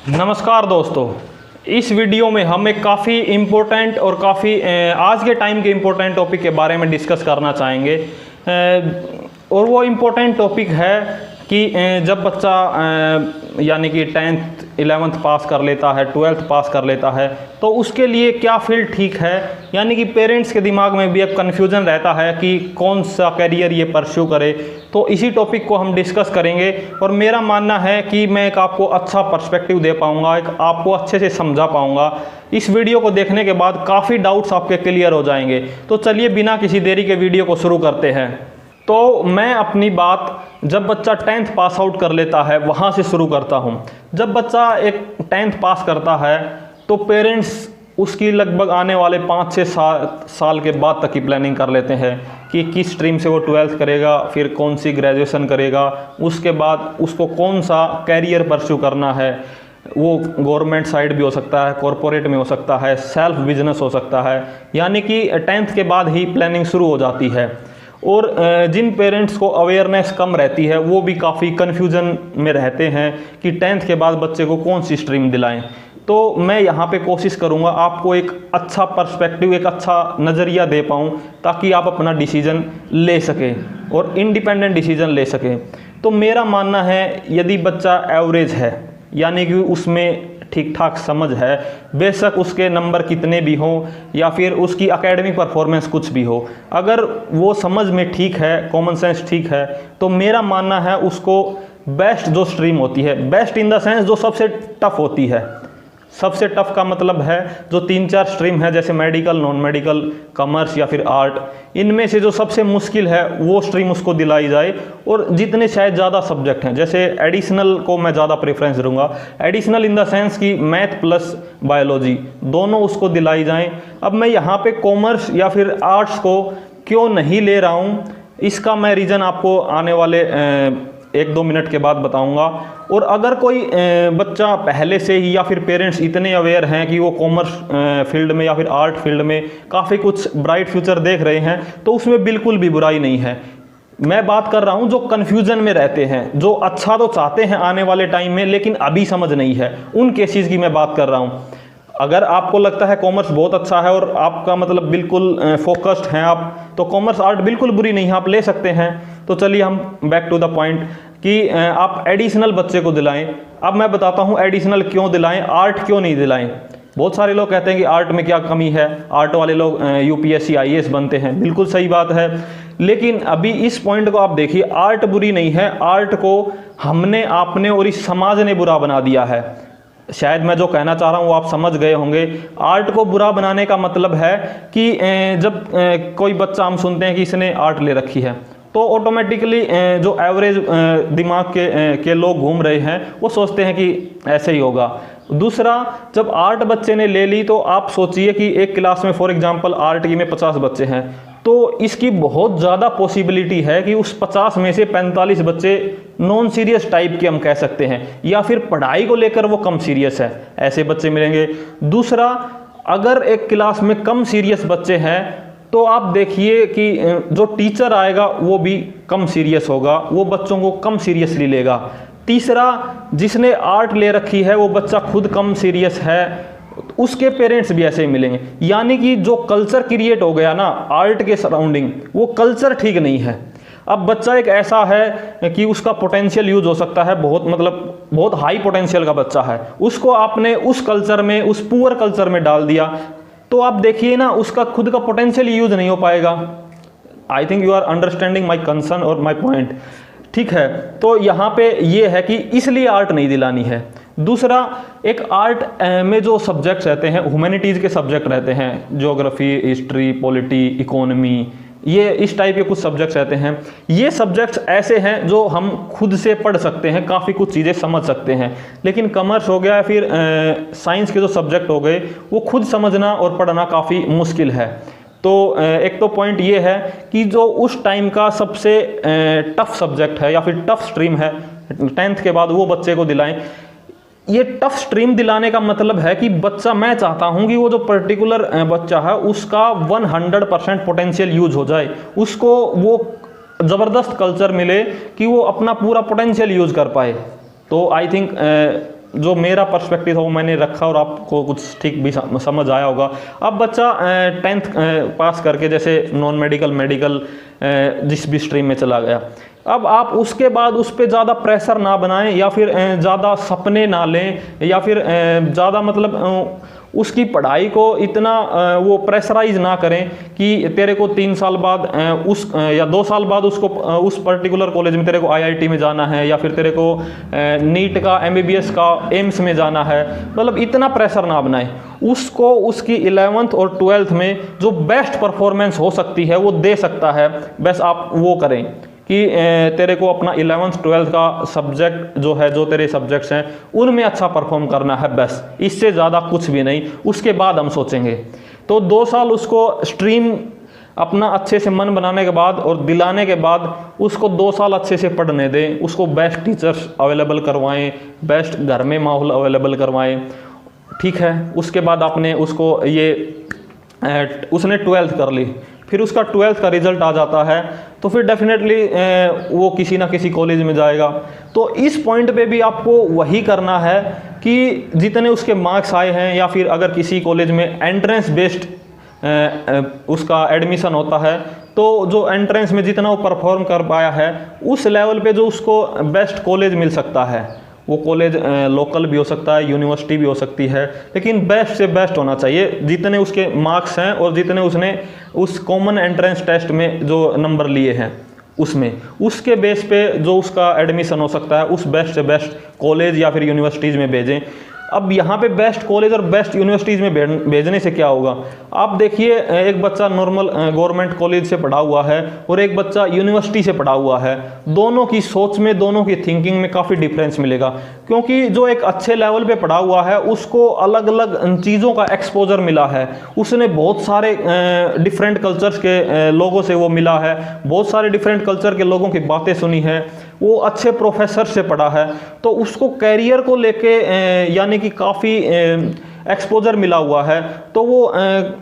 नमस्कार दोस्तों, इस वीडियो में हम एक काफ़ी इम्पोर्टेंट और काफ़ी आज के टाइम के इम्पोर्टेंट टॉपिक के बारे में डिस्कस करना चाहेंगे। और वो इम्पोर्टेंट टॉपिक है कि जब बच्चा यानी कि 10th 11th पास कर लेता है, 12th पास कर लेता है, तो उसके लिए क्या फील्ड ठीक है। यानी कि पेरेंट्स के दिमाग में भी एक कन्फ्यूज़न रहता है कि कौन सा करियर ये परस्यू करे। तो इसी टॉपिक को हम डिस्कस करेंगे और मेरा मानना है कि मैं एक आपको अच्छा पर्सपेक्टिव दे पाऊँगा, एक आपको अच्छे से समझा पाऊँगा। इस वीडियो को देखने के बाद काफ़ी डाउट्स आपके क्लियर हो जाएंगे। तो चलिए बिना किसी देरी के वीडियो को शुरू करते हैं। तो मैं अपनी बात जब बच्चा 10th पास आउट कर लेता है वहाँ से शुरू करता हूँ। जब बच्चा एक 10th पास करता है तो पेरेंट्स उसकी लगभग आने वाले 5-6 साल के बाद तक की प्लानिंग कर लेते हैं कि किस स्ट्रीम से वो 12th करेगा, फिर कौन सी ग्रेजुएशन करेगा, उसके बाद उसको कौन सा कैरियर परस्यू करना है। वो गवर्नमेंट साइड भी हो सकता है, कॉरपोरेट में हो सकता है, सेल्फ बिजनेस हो सकता है। यानी कि 10th के बाद ही प्लानिंग शुरू हो जाती है। और जिन पेरेंट्स को अवेयरनेस कम रहती है वो भी काफ़ी कन्फ्यूज़न में रहते हैं कि 10th के बाद बच्चे को कौन सी स्ट्रीम दिलाएं। तो मैं यहाँ पे कोशिश करूँगा आपको एक अच्छा पर्सपेक्टिव, एक अच्छा नज़रिया दे पाऊँ ताकि आप अपना डिसीज़न ले सकें और इंडिपेंडेंट डिसीज़न ले सकें। तो मेरा मानना है यदि बच्चा एवरेज है, यानी कि उसमें ठीक ठाक समझ है, बेशक उसके नंबर कितने भी हों या फिर उसकी एकेडमिक परफॉर्मेंस कुछ भी हो, अगर वो समझ में ठीक है, कॉमन सेंस ठीक है, तो मेरा मानना है उसको बेस्ट जो स्ट्रीम होती है, बेस्ट इन द सेंस जो सबसे टफ होती है, सबसे टफ का मतलब है जो 3-4 स्ट्रीम है जैसे मेडिकल, नॉन मेडिकल, कॉमर्स या फिर आर्ट, इनमें से जो सबसे मुश्किल है वो स्ट्रीम उसको दिलाई जाए। और जितने शायद ज़्यादा सब्जेक्ट हैं, जैसे एडिशनल को मैं ज़्यादा प्रेफरेंस दूंगा, एडिशनल इन द सेंस कि मैथ प्लस बायोलॉजी दोनों उसको दिलाई जाएं। अब मैं यहाँ पे कॉमर्स या फिर आर्ट्स को क्यों नहीं ले रहा हूँ, इसका मैं रीज़न आपको आने वाले 1-2 मिनट के बाद बताऊंगा। और अगर कोई बच्चा पहले से ही या फिर पेरेंट्स इतने अवेयर हैं कि वो कॉमर्स फील्ड में या फिर आर्ट फील्ड में काफ़ी कुछ ब्राइट फ्यूचर देख रहे हैं, तो उसमें बिल्कुल भी बुराई नहीं है। मैं बात कर रहा हूं जो कन्फ्यूजन में रहते हैं, जो अच्छा तो चाहते हैं आने वाले टाइम में लेकिन अभी समझ नहीं है, उन केसेस की मैं बात कर रहा हूं। अगर आपको लगता है कॉमर्स बहुत अच्छा है और आपका मतलब बिल्कुल फोकस्ड हैं आप, तो कॉमर्स आर्ट बिल्कुल बुरी नहीं है, आप ले सकते हैं। तो चलिए हम बैक टू द पॉइंट कि आप एडिशनल बच्चे को दिलाएं। अब मैं बताता हूं एडिशनल क्यों दिलाएं, आर्ट क्यों नहीं दिलाएं। बहुत सारे लोग कहते हैं कि आर्ट में क्या कमी है, आर्ट वाले लोग यूपीएससी आईएएस बनते हैं, बिल्कुल सही बात है। लेकिन अभी इस पॉइंट को आप देखिए, आर्ट बुरी नहीं है, आर्ट को हमने, आपने और इस समाज ने बुरा बना दिया है। शायद मैं जो कहना चाह रहा हूँ वो आप समझ गए होंगे। आर्ट को बुरा बनाने का मतलब है कि जब कोई बच्चा हम सुनते हैं कि इसने आर्ट ले रखी है, तो ऑटोमेटिकली जो एवरेज दिमाग के लोग घूम रहे हैं वो सोचते हैं कि ऐसे ही होगा। दूसरा, जब आर्ट बच्चे ने ले ली तो आप सोचिए कि एक क्लास में फॉर एग्जांपल आर्ट की में 50 बच्चे हैं, तो इसकी बहुत ज़्यादा पॉसिबिलिटी है कि उस 50 में से 45 बच्चे नॉन सीरियस टाइप के हम कह सकते हैं, या फिर पढ़ाई को लेकर वो कम सीरियस है, ऐसे बच्चे मिलेंगे। दूसरा, अगर एक क्लास में कम सीरियस बच्चे हैं तो आप देखिए कि जो टीचर आएगा वो भी कम सीरियस होगा, वो बच्चों को कम सीरियसली लेगा। तीसरा, जिसने आर्ट ले रखी है वो बच्चा खुद कम सीरियस है, उसके पेरेंट्स भी ऐसे ही मिलेंगे। यानी कि जो कल्चर क्रिएट हो गया ना आर्ट के सराउंडिंग, वो कल्चर ठीक नहीं है। अब बच्चा एक ऐसा है कि उसका पोटेंशियल यूज हो सकता है, बहुत हाई पोटेंशियल का बच्चा है, उसको आपने उस कल्चर में, उस पुअर कल्चर में डाल दिया, तो आप देखिए ना उसका खुद का पोटेंशियल यूज नहीं हो पाएगा। I think you are understanding my concern और माई पॉइंट, ठीक है। तो यहाँ पे ये है कि इसलिए आर्ट नहीं दिलानी है। दूसरा, एक आर्ट में जो सब्जेक्ट्स रहते हैं, ह्यूमैनिटीज़ के सब्जेक्ट रहते हैं, ज्योग्राफी, हिस्ट्री, पॉलिटी, इकोनॉमी, ये इस टाइप के कुछ सब्जेक्ट्स रहते हैं। ये सब्जेक्ट्स ऐसे हैं जो हम खुद से पढ़ सकते हैं, काफ़ी कुछ चीज़ें समझ सकते हैं। लेकिन कॉमर्स हो गया, फिर साइंस के जो सब्जेक्ट हो गए, वो खुद समझना और पढ़ना काफ़ी मुश्किल है। तो एक तो पॉइंट ये है कि जो उस टाइम का सबसे टफ सब्जेक्ट है या फिर टफ स्ट्रीम है 10th के बाद, वो बच्चे को दिलाएं। ये टफ स्ट्रीम दिलाने का मतलब है कि बच्चा, मैं चाहता हूं कि वो जो पर्टिकुलर बच्चा है उसका 100% पोटेंशियल यूज हो जाए, उसको वो ज़बरदस्त कल्चर मिले कि वो अपना पूरा पोटेंशियल यूज कर पाए। तो आई थिंक जो मेरा पर्सपेक्टिव था वो मैंने रखा और आपको कुछ ठीक भी समझ आया होगा। अब बच्चा 10th पास करके जैसे नॉन मेडिकल मेडिकल जिस भी स्ट्रीम में चला गया, अब आप उसके बाद उस पर ज़्यादा प्रेशर ना बनाएं या फिर ज़्यादा सपने ना लें या फिर ज़्यादा मतलब उसकी पढ़ाई को इतना वो प्रेशराइज ना करें कि तेरे को 3 साल बाद या 2 साल बाद उसको उस पर्टिकुलर कॉलेज में तेरे को IIT में जाना है या फिर तेरे को नीट का MBBS का एम्स में जाना है, मतलब इतना प्रेशर ना बनाए। उसको उसकी 11th और 12th में जो बेस्ट परफॉर्मेंस हो सकती है वो दे सकता है, बस आप वो करें कि तेरे को अपना 11th 12th का सब्जेक्ट जो है, जो तेरे सब्जेक्ट्स हैं उनमें अच्छा परफॉर्म करना है, बस इससे ज़्यादा कुछ भी नहीं। उसके बाद हम सोचेंगे। तो 2 साल उसको स्ट्रीम अपना अच्छे से मन बनाने के बाद और दिलाने के बाद उसको 2 साल अच्छे से पढ़ने दें, उसको बेस्ट टीचर्स अवेलेबल करवाएं, बेस्ट घर में माहौल अवेलेबल करवाएं, ठीक है। उसके बाद आपने उसको उसने 12th कर ली, फिर उसका 12th का रिजल्ट आ जाता है तो फिर डेफिनेटली वो किसी ना किसी कॉलेज में जाएगा। तो इस पॉइंट पे भी आपको वही करना है कि जितने उसके मार्क्स आए हैं या फिर अगर किसी कॉलेज में एंट्रेंस बेस्ड उसका एडमिशन होता है तो जो एंट्रेंस में जितना वो परफॉर्म कर पाया है उस लेवल पे जो उसको बेस्ट कॉलेज मिल सकता है, वो कॉलेज लोकल भी हो सकता है, यूनिवर्सिटी भी हो सकती है, लेकिन बेस्ट से बेस्ट होना चाहिए। जितने उसके मार्क्स हैं और जितने उसने उस कॉमन एंट्रेंस टेस्ट में जो नंबर लिए हैं उसमें, उसके बेस पे जो उसका एडमिशन हो सकता है उस बेस्ट से बेस्ट कॉलेज या फिर यूनिवर्सिटीज़ में भेजें। अब यहाँ पे बेस्ट कॉलेज और बेस्ट यूनिवर्सिटीज़ में भेजने से क्या होगा, आप देखिए एक बच्चा नॉर्मल गवर्नमेंट कॉलेज से पढ़ा हुआ है और एक बच्चा यूनिवर्सिटी से पढ़ा हुआ है, दोनों की सोच में, दोनों की थिंकिंग में काफ़ी डिफरेंस मिलेगा। क्योंकि जो एक अच्छे लेवल पे पढ़ा हुआ है उसको अलग अलग चीज़ों का एक्सपोजर मिला है, उसने बहुत सारे डिफरेंट कल्चर्स के लोगों से वो मिला है, बहुत सारे डिफरेंट कल्चर के लोगों की बातें सुनी है, वो अच्छे प्रोफेसर से पढ़ा है, तो उसको कैरियर को लेके यानी कि काफ़ी एक्सपोजर मिला हुआ है। तो वो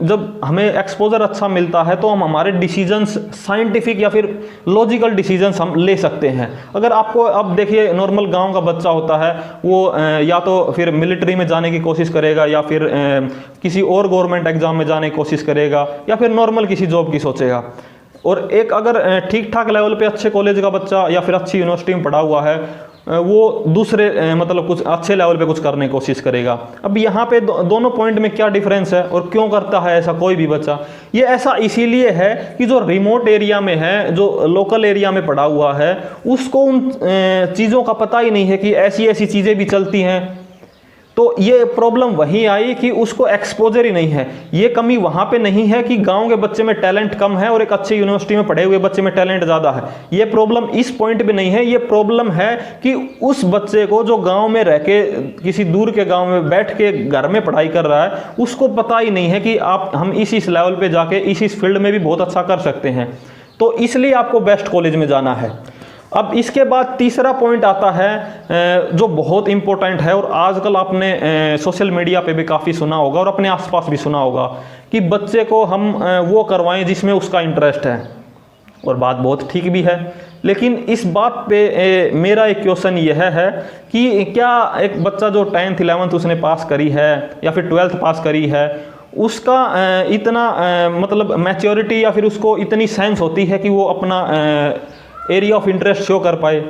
जब हमें एक्सपोजर अच्छा मिलता है तो हम हमारे डिसीजंस साइंटिफिक या फिर लॉजिकल डिसीजंस हम ले सकते हैं। अगर आपको अब देखिए नॉर्मल गांव का बच्चा होता है वो या तो फिर मिलिट्री में जाने की कोशिश करेगा या फिर किसी और गवर्नमेंट एग्जाम में जाने की कोशिश करेगा या फिर नॉर्मल किसी जॉब की सोचेगा, और एक अगर ठीक ठाक लेवल पे अच्छे कॉलेज का बच्चा या फिर अच्छी यूनिवर्सिटी में पढ़ा हुआ है वो दूसरे मतलब कुछ अच्छे लेवल पे कुछ करने की कोशिश करेगा। अब यहाँ पे दोनों पॉइंट में क्या डिफरेंस है और क्यों करता है ऐसा कोई भी बच्चा, ये ऐसा इसीलिए है कि जो रिमोट एरिया में है, जो लोकल एरिया में पढ़ा हुआ है, उसको उन चीज़ों का पता ही नहीं है कि ऐसी ऐसी चीज़ें भी चलती हैं। तो ये प्रॉब्लम वहीं आई कि उसको एक्सपोजर ही नहीं है। ये कमी वहाँ पे नहीं है कि गांव के बच्चे में टैलेंट कम है और एक अच्छे यूनिवर्सिटी में पढ़े हुए बच्चे में टैलेंट ज़्यादा है। ये प्रॉब्लम इस पॉइंट पे नहीं है, ये प्रॉब्लम है कि उस बच्चे को जो गांव में रह के किसी दूर के गांव में बैठ के घर में पढ़ाई कर रहा है उसको पता ही नहीं है कि हम इस लेवल पर जाके इस फील्ड में भी बहुत अच्छा कर सकते हैं। तो इसलिए आपको बेस्ट कॉलेज में जाना है। अब इसके बाद तीसरा पॉइंट आता है जो बहुत इंपॉर्टेंट है और आजकल आपने सोशल मीडिया पे भी काफ़ी सुना होगा और अपने आसपास भी सुना होगा कि बच्चे को हम वो करवाएं जिसमें उसका इंटरेस्ट है, और बात बहुत ठीक भी है। लेकिन इस बात पे मेरा एक क्वेश्चन यह है कि क्या एक बच्चा जो 10th 11th उसने पास करी है या फिर 12th पास करी है उसका इतना मतलब मैच्योरिटी या फिर उसको इतनी सेंस होती है कि वो अपना एरिया ऑफ इंटरेस्ट शो कर पाए।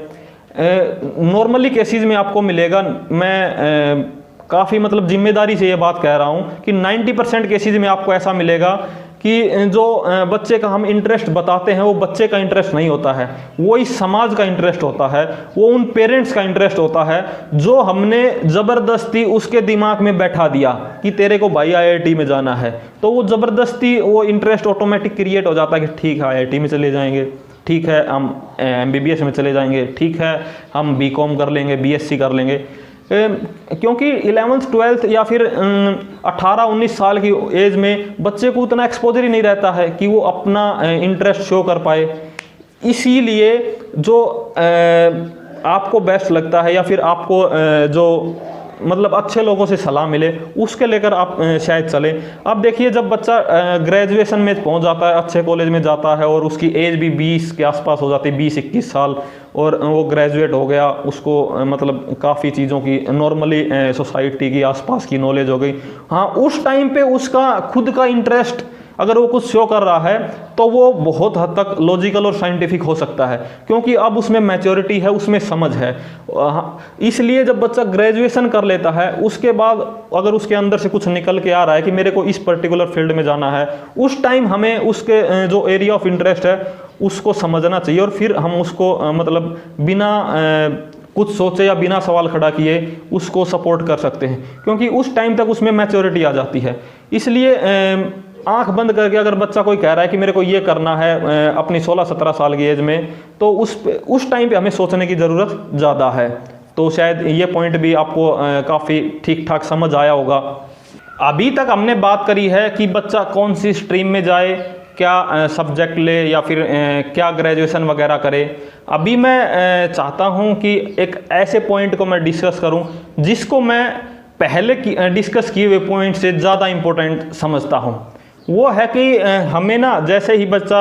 नॉर्मली केसेस में आपको मिलेगा, मैं काफ़ी मतलब जिम्मेदारी से ये बात कह रहा हूँ कि 90% केसेस में आपको ऐसा मिलेगा कि जो बच्चे का हम इंटरेस्ट बताते हैं वो बच्चे का इंटरेस्ट नहीं होता है, वो इस समाज का इंटरेस्ट होता है, वो उन पेरेंट्स का इंटरेस्ट होता है जो हमने ज़बरदस्ती उसके दिमाग में बैठा दिया कि तेरे को भाई IIT में जाना है। तो वो ज़बरदस्ती वो इंटरेस्ट ऑटोमेटिक क्रिएट हो जाता है कि ठीक है IIT में चले जाएंगे, ठीक है हम MBBS में चले जाएंगे, ठीक है हम BCom कर लेंगे, BSc कर लेंगे। क्योंकि 11th 12th या फिर 18-19 साल की एज में बच्चे को उतना एक्सपोजर ही नहीं रहता है कि वो अपना इंटरेस्ट शो कर पाए। इसीलिए जो आपको बेस्ट लगता है या फिर आपको जो मतलब अच्छे लोगों से सलाह मिले, उसके लेकर आप शायद चलें। अब देखिए, जब बच्चा ग्रेजुएशन में पहुंच जाता है, अच्छे कॉलेज में जाता है और उसकी एज भी 20 के आसपास हो जाती है, 20-21 साल, और वो ग्रेजुएट हो गया, उसको मतलब काफ़ी चीज़ों की नॉर्मली सोसाइटी की आसपास की नॉलेज हो गई। हाँ, उस टाइम पे उसका खुद का इंटरेस्ट अगर वो कुछ शो कर रहा है तो वो बहुत हद तक लॉजिकल और साइंटिफिक हो सकता है, क्योंकि अब उसमें मैच्योरिटी है, उसमें समझ है। इसलिए जब बच्चा ग्रेजुएशन कर लेता है, उसके बाद अगर उसके अंदर से कुछ निकल के आ रहा है कि मेरे को इस पर्टिकुलर फील्ड में जाना है, उस टाइम हमें उसके जो एरिया ऑफ इंटरेस्ट है उसको समझना चाहिए, और फिर हम उसको मतलब बिना कुछ सोचे या बिना सवाल खड़ा किए उसको सपोर्ट कर सकते हैं, क्योंकि उस टाइम तक उसमें मैच्योरिटी आ जाती है। इसलिए आंख बंद करके अगर बच्चा कोई कह रहा है कि मेरे को ये करना है अपनी 16-17 साल की एज में, तो उस टाइम पे हमें सोचने की ज़रूरत ज़्यादा है। तो शायद ये पॉइंट भी आपको काफ़ी ठीक ठाक समझ आया होगा। अभी तक हमने बात करी है कि बच्चा कौन सी स्ट्रीम में जाए, क्या सब्जेक्ट ले, या फिर क्या ग्रेजुएशन वगैरह करे। अभी मैं चाहता हूँ कि एक ऐसे पॉइंट को मैं डिस्कस करूँ जिसको मैं पहले डिस्कस किए हुए पॉइंट से ज़्यादा इम्पोर्टेंट समझता हूँ। वो है कि हमें ना, जैसे ही बच्चा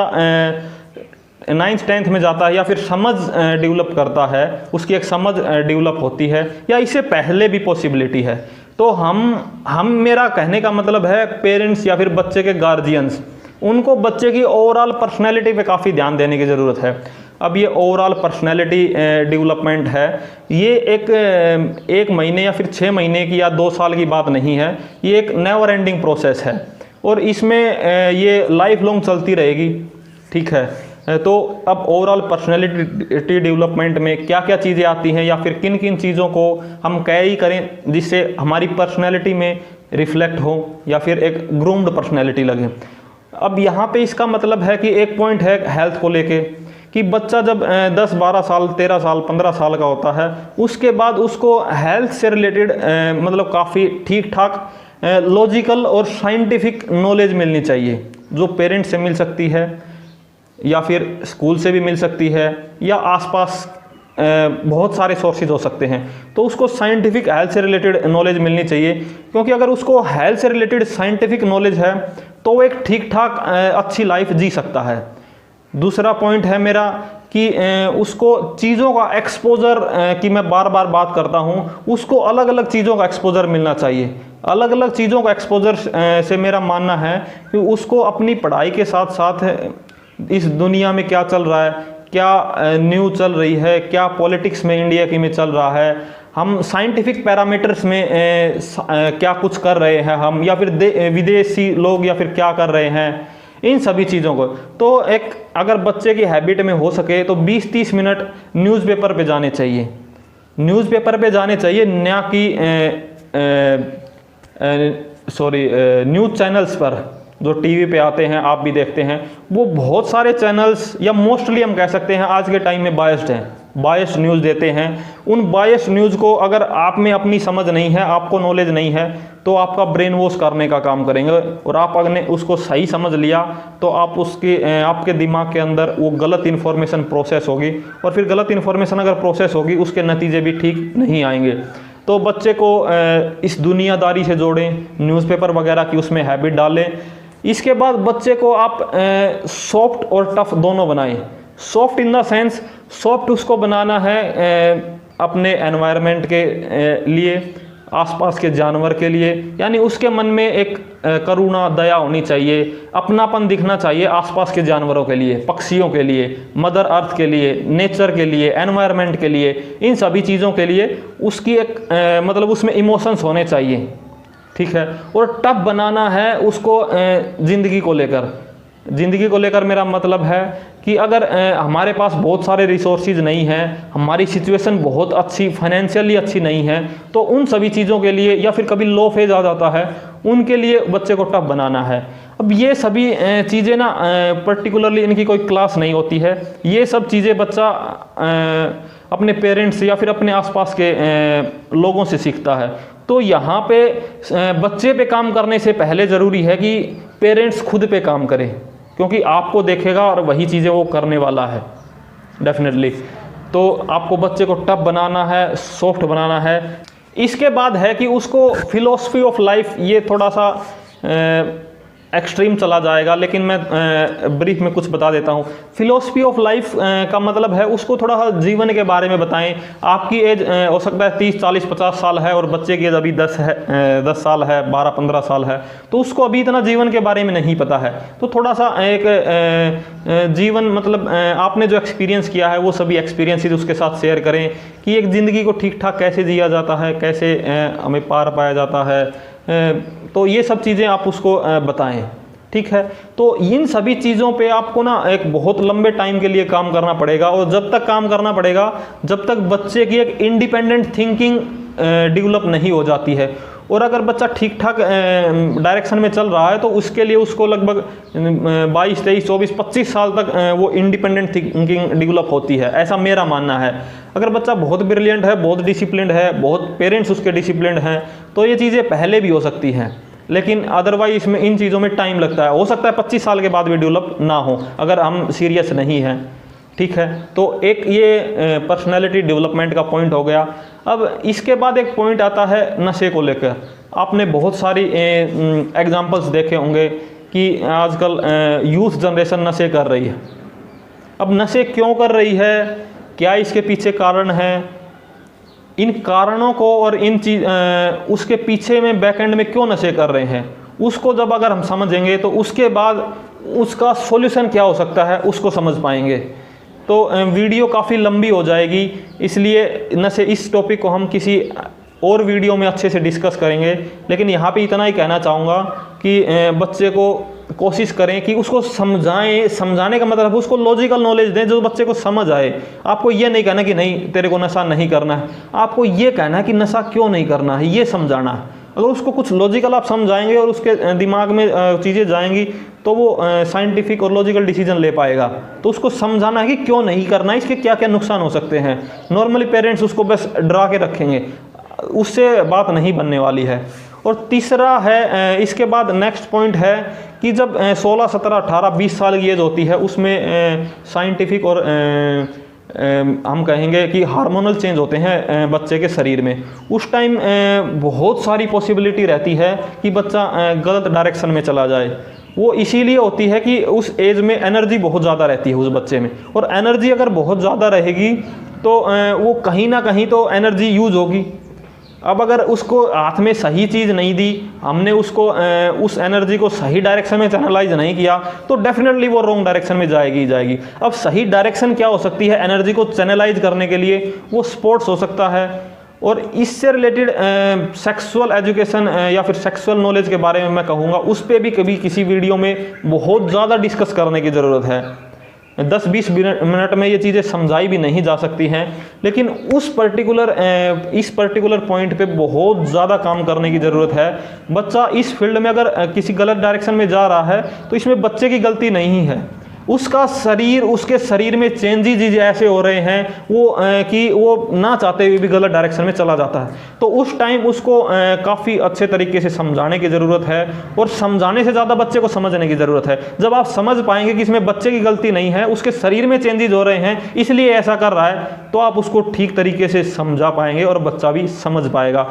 9th-10th में जाता है या फिर समझ डेवलप करता है, उसकी एक समझ डेवलप होती है, या इससे पहले भी पॉसिबिलिटी है, तो हम मेरा कहने का मतलब है पेरेंट्स या फिर बच्चे के गार्जियंस, उनको बच्चे की ओवरऑल पर्सनैलिटी पे काफ़ी ध्यान देने की ज़रूरत है। अब ये ओवरऑल पर्सनैलिटी डेवलपमेंट है, ये एक महीने या फिर 6 महीने की या 2 साल की बात नहीं है, ये एक नेवर एंडिंग प्रोसेस है, और इसमें ये लाइफ लॉन्ग चलती रहेगी। ठीक है, तो अब ओवरऑल पर्सनैलिटी डेवलपमेंट में क्या क्या चीज़ें आती हैं, या फिर किन किन चीज़ों को हम कैरी करें जिससे हमारी पर्सनैलिटी में रिफ्लेक्ट हो, या फिर एक ग्रूम्ड पर्सनैलिटी लगे। अब यहाँ पे इसका मतलब है कि एक पॉइंट है हेल्थ को लेके, कि बच्चा जब 10-12 साल, 13 साल, 15 साल का होता है, उसके बाद उसको हेल्थ से रिलेटेड मतलब काफ़ी ठीक ठाक लॉजिकल और साइंटिफिक नॉलेज मिलनी चाहिए, जो पेरेंट्स से मिल सकती है, या फिर स्कूल से भी मिल सकती है, या आसपास बहुत सारे सोर्सेज हो सकते हैं। तो उसको साइंटिफिक हेल्थ से रिलेटेड नॉलेज मिलनी चाहिए, क्योंकि अगर उसको हेल्थ से रिलेटेड साइंटिफिक नॉलेज है तो वो एक ठीक ठाक अच्छी लाइफ जी सकता है। दूसरा पॉइंट है मेरा कि उसको चीज़ों का एक्सपोजर की मैं बार बार बात करता हूँ, उसको अलग अलग चीज़ों का एक्सपोजर मिलना चाहिए। अलग अलग चीज़ों का एक्सपोजर से मेरा मानना है कि उसको अपनी पढ़ाई के साथ साथ इस दुनिया में क्या चल रहा है, क्या न्यूज़ चल रही है, क्या पॉलिटिक्स में इंडिया की में चल रहा है, हम साइंटिफिक पैरामीटर्स में क्या कुछ कर रहे हैं हम, या फिर विदेशी लोग या फिर क्या कर रहे हैं, इन सभी चीज़ों को। तो एक अगर बच्चे की हैबिट में हो सके तो 20-30 मिनट न्यूज़पेपर पे जाने चाहिए, न्यूज़पेपर पे जाने चाहिए, ना कि न्यूज़ चैनल्स पर जो टीवी पे आते हैं, आप भी देखते हैं, वो बहुत सारे चैनल्स, या मोस्टली हम कह सकते हैं आज के टाइम में बायस्ड हैं, बायस्ड न्यूज़ देते हैं। उन बायस्ड न्यूज़ को अगर आप में अपनी समझ नहीं है, आपको नॉलेज नहीं है, तो आपका ब्रेन वॉश करने का काम करेंगे, और आप अगर उसको सही समझ लिया तो आप आपके दिमाग के अंदर वो गलत इन्फॉर्मेशन प्रोसेस होगी, और फिर गलत इन्फॉर्मेशन अगर प्रोसेस होगी उसके नतीजे भी ठीक नहीं आएंगे। तो बच्चे को इस दुनियादारी से जोड़ें, न्यूज़पेपर वगैरह की उसमें हैबिट डालें। इसके बाद बच्चे को आप सॉफ्ट और टफ दोनों बनाएं। Soft in the sense, soft उसको बनाना है अपने एनवायरनमेंट के लिए, आसपास के जानवर के लिए, यानी उसके मन में एक करुणा, दया होनी चाहिए, अपनापन दिखना चाहिए आसपास के जानवरों के लिए, पक्षियों के लिए, मदर अर्थ के लिए, नेचर के लिए, एनवायरनमेंट के लिए, इन सभी चीज़ों के लिए उसकी एक मतलब उसमें इमोशंस होने चाहिए। ठीक है, और टफ बनाना है उसको ज़िंदगी को लेकर। ज़िंदगी को लेकर मेरा मतलब है कि अगर हमारे पास बहुत सारे रिसोर्सेज नहीं हैं, हमारी सिचुएशन बहुत अच्छी फाइनेंशियली अच्छी नहीं है, तो उन सभी चीज़ों के लिए, या फिर कभी लो फेज आ जाता है, उनके लिए बच्चे को टफ बनाना है। अब ये सभी चीज़ें ना पर्टिकुलरली इनकी कोई क्लास नहीं होती है, ये सब चीज़ें बच्चा अपने पेरेंट्स या फिर अपने आसपास के लोगों से सीखता है। तो यहाँ पे बच्चे पे काम करने से पहले ज़रूरी है कि पेरेंट्स खुद पे काम करें, क्योंकि आपको देखेगा और वही चीज़ें वो करने वाला है डेफिनेटली। तो आपको बच्चे को टफ बनाना है, सॉफ्ट बनाना है। इसके बाद है कि उसको फिलॉसफी ऑफ लाइफ, ये थोड़ा सा एक्सट्रीम चला जाएगा, लेकिन मैं ब्रीफ में कुछ बता देता हूँ। फिलॉसफी ऑफ लाइफ का मतलब है उसको थोड़ा सा जीवन के बारे में बताएं। आपकी एज हो सकता है 30, 40, 50 साल है और बच्चे की एज अभी 10 साल है, 12, 15 साल है, तो उसको अभी इतना जीवन के बारे में नहीं पता है। तो थोड़ा सा एक जीवन मतलब आपने जो एक्सपीरियंस किया है वो सभी एक्सपीरियंसेस उसके साथ शेयर करें कि एक ज़िंदगी को ठीक ठाक कैसे जिया जाता है, कैसे हमें पार पाया जाता है। तो ये सब चीज़ें आप उसको बताएं, ठीक है। तो इन सभी चीज़ों पे आपको ना एक बहुत लंबे टाइम के लिए काम करना पड़ेगा, और जब तक काम करना पड़ेगा जब तक बच्चे की एक इंडिपेंडेंट थिंकिंग डेवलप नहीं हो जाती है। और अगर बच्चा ठीक ठाक डायरेक्शन में चल रहा है तो उसके लिए उसको लगभग 22, 23, 24, 25 साल तक वो इंडिपेंडेंट थिंकिंग डेवलप होती है, ऐसा मेरा मानना है। अगर बच्चा बहुत ब्रिलियंट है, बहुत डिसिप्लिन्ड है, बहुत पेरेंट्स उसके डिसिप्लिन्ड हैं, तो ये चीज़ें पहले भी हो सकती हैं, लेकिन अदरवाइज इसमें इन चीज़ों में टाइम लगता है। हो सकता है 25 साल के बाद भी डेवलप ना हो अगर हम सीरियस नहीं हैं, ठीक है। तो एक ये पर्सनैलिटी डेवलपमेंट का पॉइंट हो गया। अब इसके बाद एक पॉइंट आता है नशे को लेकर। आपने बहुत सारी एग्जांपल्स देखे होंगे कि आजकल यूथ जनरेशन नशे कर रही है। अब नशे क्यों कर रही है, क्या इसके पीछे कारण है, इन कारणों को और इन उसके पीछे में बैकएंड में क्यों नशे कर रहे हैं, उसको जब अगर हम समझेंगे तो उसके बाद उसका सॉल्यूशन क्या हो सकता है उसको समझ पाएंगे। तो वीडियो काफ़ी लंबी हो जाएगी, इसलिए नशे इस टॉपिक को हम किसी और वीडियो में अच्छे से डिस्कस करेंगे। लेकिन यहाँ पे इतना ही कहना चाहूँगा कि बच्चे को कोशिश करें कि उसको समझाएं। समझाने का मतलब उसको लॉजिकल नॉलेज दें जो बच्चे को समझ आए। आपको ये नहीं कहना कि नहीं तेरे को नशा नहीं करना है, आपको ये कहना है कि नशा क्यों नहीं करना है, ये समझाना है। अगर उसको कुछ लॉजिकल आप समझाएंगे और उसके दिमाग में चीज़ें जाएंगी तो वो साइंटिफिक और लॉजिकल डिसीजन ले पाएगा। तो उसको समझाना है कि क्यों नहीं करना है, इसके क्या क्या नुकसान हो सकते हैं। नॉर्मली पेरेंट्स उसको बस डरा के रखेंगे, उससे बात नहीं बनने वाली है। और तीसरा है, इसके बाद नेक्स्ट पॉइंट है कि जब 16, 17, 18, 20 साल की एज होती है उसमें साइंटिफिक और हम कहेंगे कि हार्मोनल चेंज होते हैं बच्चे के शरीर में। उस टाइम बहुत सारी पॉसिबिलिटी रहती है कि बच्चा गलत डायरेक्शन में चला जाए। वो इसीलिए होती है कि उस एज में एनर्जी बहुत ज़्यादा रहती है उस बच्चे में, और एनर्जी अगर बहुत ज़्यादा रहेगी तो वो कहीं ना कहीं तो एनर्जी यूज होगी। अब अगर उसको हाथ में सही चीज़ नहीं दी, हमने उसको उस एनर्जी को सही डायरेक्शन में चैनलाइज नहीं किया, तो डेफिनेटली वो रॉन्ग डायरेक्शन में जाएगी ही जाएगी। अब सही डायरेक्शन क्या हो सकती है एनर्जी को चैनलाइज करने के लिए, वो स्पोर्ट्स हो सकता है। और इससे रिलेटेड सेक्सुअल एजुकेशन या फिर सेक्सुअल नॉलेज के बारे में मैं कहूँगा, उस पर भी कभी किसी वीडियो में बहुत ज़्यादा डिस्कस करने की ज़रूरत है। 10-20 मिनट में ये चीज़ें समझाई भी नहीं जा सकती हैं, लेकिन इस पर्टिकुलर पॉइंट पे बहुत ज़्यादा काम करने की ज़रूरत है। बच्चा इस फील्ड में अगर किसी गलत डायरेक्शन में जा रहा है तो इसमें बच्चे की गलती नहीं है, उसका शरीर, उसके शरीर में चेंजेस ऐसे हो रहे हैं वो कि वो ना चाहते हुए भी गलत डायरेक्शन में चला जाता है। तो उस टाइम उसको काफ़ी अच्छे तरीके से समझाने की ज़रूरत है, और समझाने से ज़्यादा बच्चे को समझने की ज़रूरत है। जब आप समझ पाएंगे कि इसमें बच्चे की गलती नहीं है, उसके शरीर में चेंजेस हो रहे हैं इसलिए ऐसा कर रहा है, तो आप उसको ठीक तरीके से समझा पाएंगे और बच्चा भी समझ पाएगा।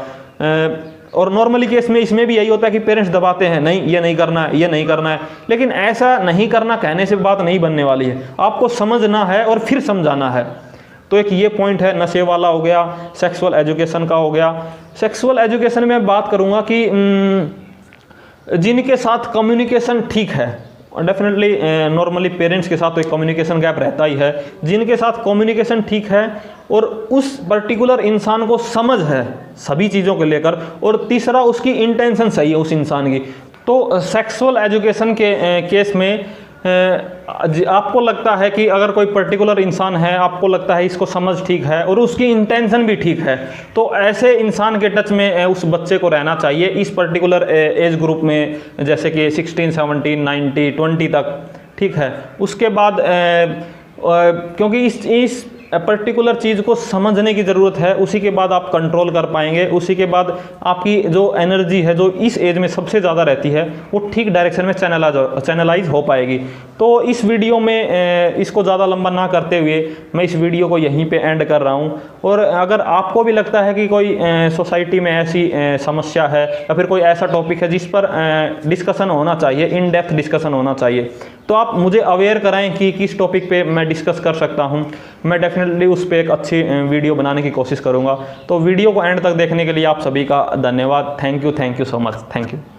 और नॉर्मली केस में इसमें भी यही होता है कि पेरेंट्स दबाते हैं, नहीं ये नहीं करना है, ये नहीं करना है, लेकिन ऐसा नहीं करना कहने से बात नहीं बनने वाली है। आपको समझना है और फिर समझाना है। तो एक ये पॉइंट है, नशे वाला हो गया, सेक्सुअल एजुकेशन का हो गया। सेक्सुअल एजुकेशन में बात करूँगा कि जिनके साथ कम्युनिकेशन ठीक है, डेफिनेटली नॉर्मली पेरेंट्स के साथ तो एक कम्युनिकेशन गैप रहता ही है, जिनके साथ कम्युनिकेशन ठीक है और उस पर्टिकुलर इंसान को समझ है सभी चीज़ों को लेकर, और तीसरा उसकी इंटेंशन सही है उस इंसान की। तो सेक्सुअल एजुकेशन के केस में आपको लगता है कि अगर कोई पर्टिकुलर इंसान है, आपको लगता है इसको समझ ठीक है और उसकी इंटेंशन भी ठीक है, तो ऐसे इंसान के टच में उस बच्चे को रहना चाहिए इस पर्टिकुलर एज ग्रुप में, जैसे कि 16, 17, 19, 20 तक, ठीक है। उसके बाद क्योंकि पर्टिकुलर चीज़ को समझने की ज़रूरत है, उसी के बाद आप कंट्रोल कर पाएंगे, उसी के बाद आपकी जो एनर्जी है जो इस एज में सबसे ज़्यादा रहती है वो ठीक डायरेक्शन में चैनलाइज हो पाएगी। तो इस वीडियो में इसको ज़्यादा लंबा ना करते हुए मैं इस वीडियो को यहीं पे एंड कर रहा हूँ। और अगर आपको भी लगता है कि कोई सोसाइटी में ऐसी समस्या है या फिर कोई ऐसा टॉपिक है जिस पर डिस्कशन होना चाहिए, इन डेप्थ डिस्कशन होना चाहिए, तो आप मुझे अवेयर कराएं कि किस टॉपिक पे मैं डिस्कस कर सकता हूं। मैं डेफिनेटली उस पर एक अच्छी वीडियो बनाने की कोशिश करूंगा। तो वीडियो को एंड तक देखने के लिए आप सभी का धन्यवाद। Thank you so much. Thank you.